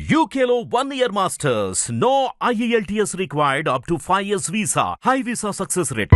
UKLO 1 year masters. No IELTS required up to 5 years visa. High visa success rate.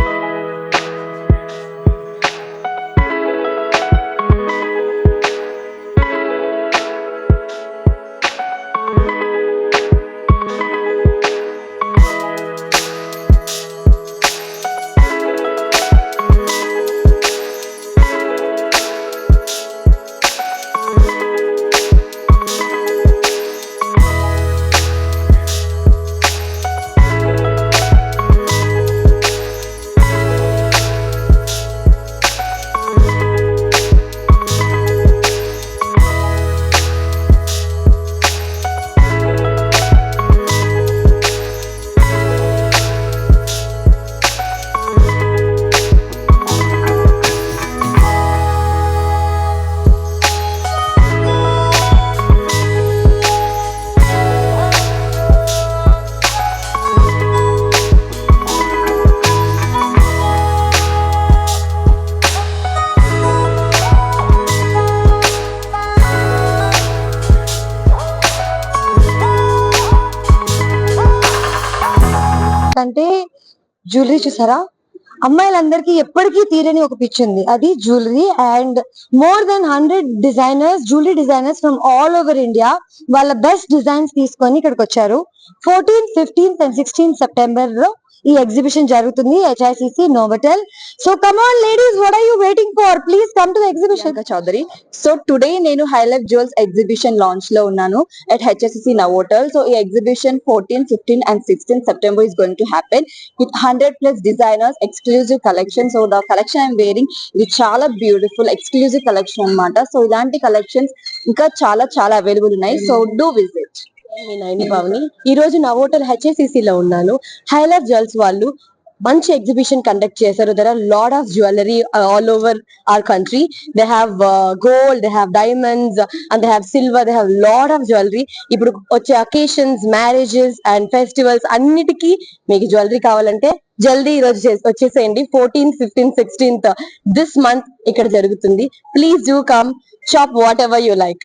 అంటే jewellery చూసారా, అమ్మాయిలందరికీ ఎప్పటికీ తీరని ఒక పిచ్ ఉంది, అది jewellery. And more than 100 designers, jewellery designers from all over India వాళ్ళ best designs తీసుకొని ఇక్కడికి వచ్చారు. 14th, 15th and 16th September లో ఈ ఎగ్జిబిషన్ జరుగుతుంది HICC Novotel. So come on ladies, what are you waiting for? Please come to the exhibition. Chowdary. So today నేను high life jewels exhibition launch లో ఉన్నాను at HICC Novotel. So ఈ exhibition 14, 15 and 16 September is going to happen with 100+ designers, exclusive collection. So the collection I'm wearing ఇది చాలా beautiful exclusive collection అన్నమాట. So ఇలాంటి collections ఇంకా చాలా చాలా అవైలబుల్ ఉన్నాయి. So do visit. నేను పావని, ఈ రోజు నవోటల్ HICC లో ఉన్నాను. హై లైఫ్ జ్యువెల్స్ వాళ్ళు మంచి ఎగ్జిబిషన్ కండక్ట్ చేశారు. There are lot of jewellery all over our country. They have gold, they have diamonds and they have silver, they have lot of jewellery. ఇప్పుడు వచ్చే occasions, marriages and festivals అన్నిటికీ మీకు jewellery కావాలంటే జల్దీ ఈ రోజు వచ్చేసేయండి. 14th, 15th, 16th this month ఇక్కడ జరుగుతుంది. Please do come, shop what ever you like.